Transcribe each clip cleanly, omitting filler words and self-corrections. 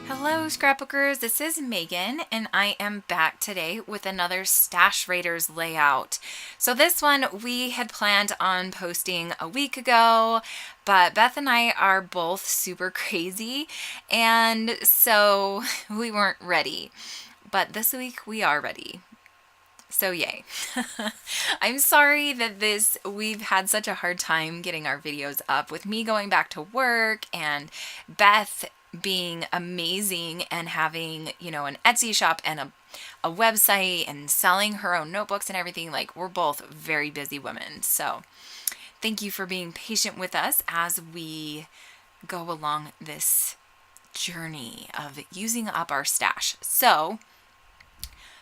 Hello scrapbookers, this is Megan and I am back today with another Stash Raiders layout. So this one we had planned on posting a week ago, but Beth and I are both super crazy and so we weren't ready. But this week we are ready. So yay. I'm sorry that we've had such a hard time getting our videos up with me going back to work and Beth being amazing and having, an Etsy shop and a website and selling her own notebooks and everything. Like, we're both very busy women. So thank you for being patient with us as we go along this journey of using up our stash. So,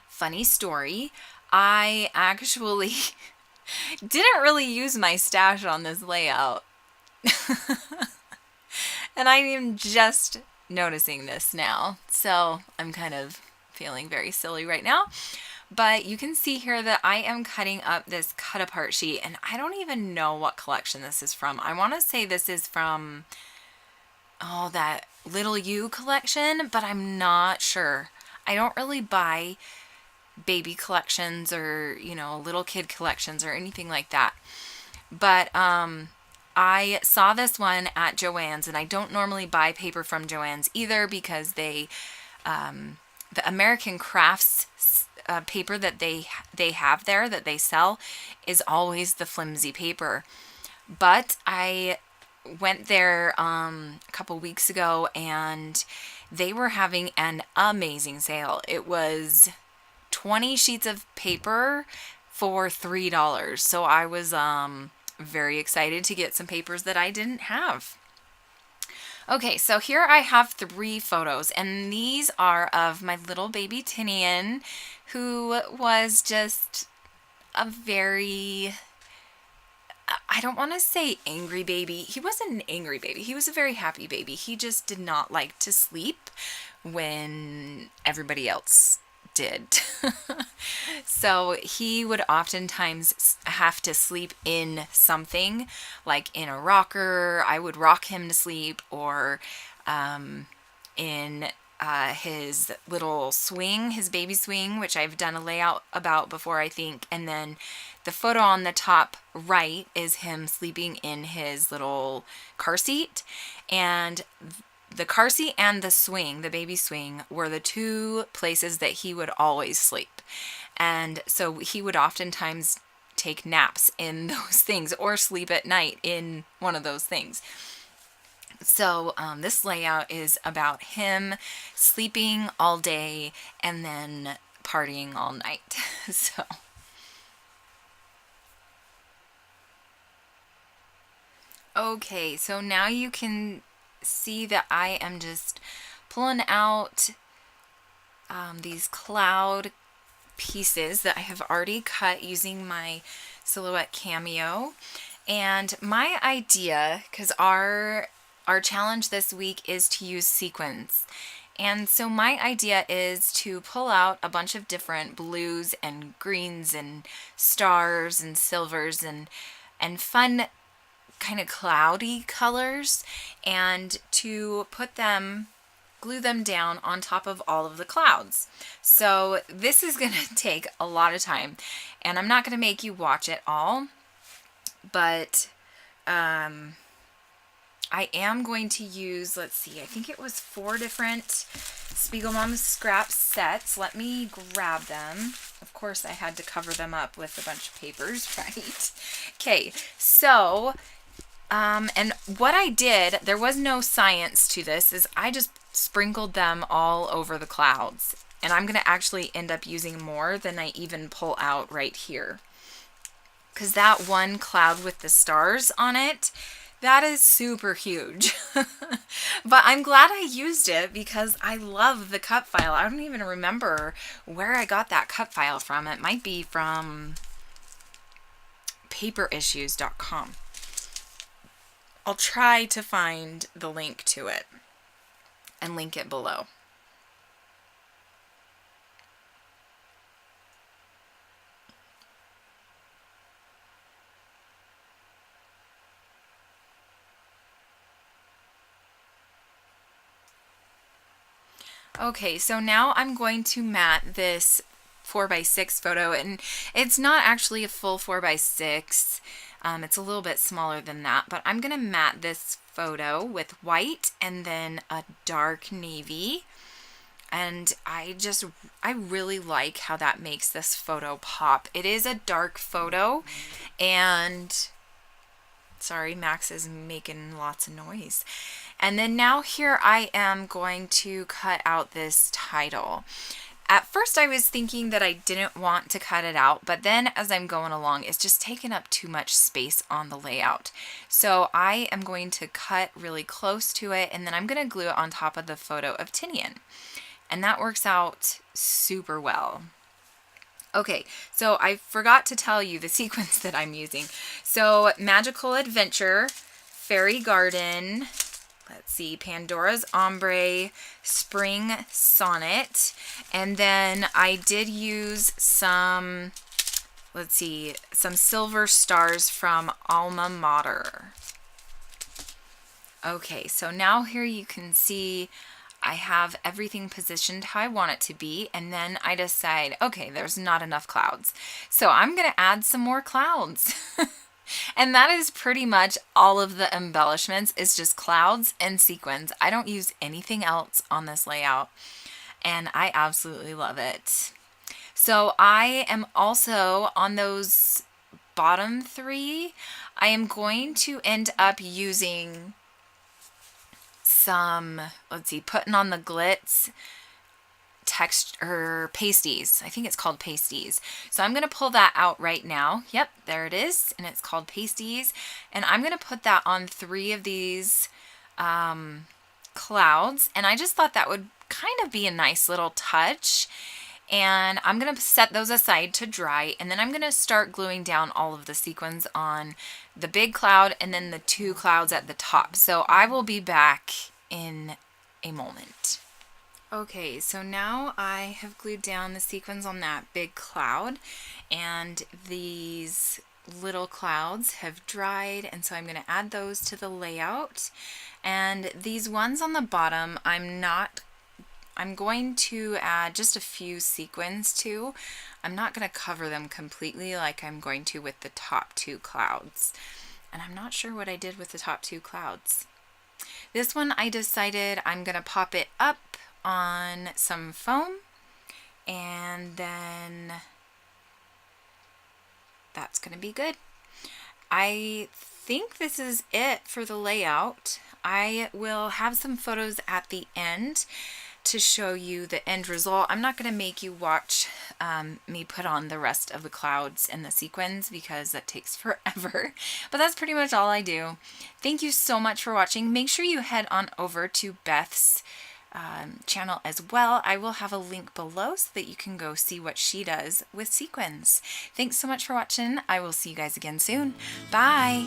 funny story. I actually didn't really use my stash on this layout. And I am just noticing this now. So I'm kind of feeling very silly right now. But you can see here that I am cutting up this cut apart sheet. And I don't even know what collection this is from. I want to say this is from, that Little You collection. But I'm not sure. I don't really buy baby collections or, little kid collections or anything like that. But I saw this one at Joann's, and I don't normally buy paper from Joann's either because the American Crafts paper that they have there that they sell is always the flimsy paper. But I went there a couple weeks ago and they were having an amazing sale. It was 20 sheets of paper for $3. So I was very excited to get some papers that I didn't have. Okay, so here I have 3 photos, and these are of my little baby Tinian, who was just a very, I don't want to say angry baby. He wasn't an angry baby. He was a very happy baby. He just did not like to sleep when everybody else did. So he would oftentimes have to sleep in something, like in a rocker. I would rock him to sleep, or in his little swing, his baby swing, which I've done a layout about before, I think. And then the photo on the top right is him sleeping in his little car seat. And the car seat and the swing, the baby swing, were the 2 places that he would always sleep. And so he would oftentimes take naps in those things or sleep at night in one of those things. So this layout is about him sleeping all day and then partying all night. So okay, so now you can see that I am just pulling out these cloud pieces that I have already cut using my Silhouette Cameo. And my idea, because our challenge this week is to use sequins. And so my idea is to pull out a bunch of different blues and greens and stars and silvers and fun kind of cloudy colors, and to glue them down on top of all of the clouds. So this is going to take a lot of time, and I'm not going to make you watch it all, but I am going to use, let's see, I think it was 4 different Spiegel Mom scrap sets. Let me grab them. Of course, I had to cover them up with a bunch of papers, right? Okay, so and what I did, there was no science to this, is I just sprinkled them all over the clouds. And I'm going to actually end up using more than I even pull out right here. Because that one cloud with the stars on it, that is super huge. But I'm glad I used it because I love the cut file. I don't even remember where I got that cut file from. It might be from paperissues.com. I'll try to find the link to it and link it below. Okay, so now I'm going to mat this 4x6 photo, and it's not actually a full 4x6. It's a little bit smaller than that, but I'm going to mat this photo with white and then a dark navy. And I really like how that makes this photo pop. It is a dark photo, and sorry, Max is making lots of noise. And then now here I am going to cut out this title. At first I was thinking that I didn't want to cut it out, but then as I'm going along, it's just taking up too much space on the layout. So I am going to cut really close to it, and then I'm going to glue it on top of the photo of Tinian. And that works out super well. Okay, so I forgot to tell you the sequence that I'm using. So Magical Adventure, Fairy Garden, let's see, Pandora's Ombre, Spring Sonnet, and then I did use some, let's see, some Silver Stars from Alma Mater. Okay, so now here you can see I have everything positioned how I want it to be, and then I decide, okay, there's not enough clouds. So I'm going to add some more clouds. And that is pretty much all of the embellishments. It's just clouds and sequins. I don't use anything else on this layout, and I absolutely love it. So I am also on those bottom three, I am going to end up using some, let's see, putting on the glitz text or pasties. I think it's called pasties. So I'm going to pull that out right now. Yep, there it is. And it's called pasties. And I'm going to put that on 3 of these clouds. And I just thought that would kind of be a nice little touch. And I'm going to set those aside to dry, and then I'm going to start gluing down all of the sequins on the big cloud and then the 2 clouds at the top. So I will be back in a moment. Okay, so now I have glued down the sequins on that big cloud, and these little clouds have dried, and so I'm going to add those to the layout. And these ones on the bottom, I'm going to add just a few sequins to. I'm not going to cover them completely like I'm going to with the top 2 clouds. And I'm not sure what I did with the top 2 clouds. This one I decided I'm going to pop it up on some foam, and then that's going to be good. I think this is it for the layout. I will have some photos at the end to show you the end result. I'm not going to make you watch me put on the rest of the clouds and the sequins because that takes forever, but that's pretty much all I do. Thank you so much for watching. Make sure you head on over to Beth's channel as well. I will have a link below so that you can go see what she does with sequins. Thanks so much for watching. I will see you guys again soon. Bye!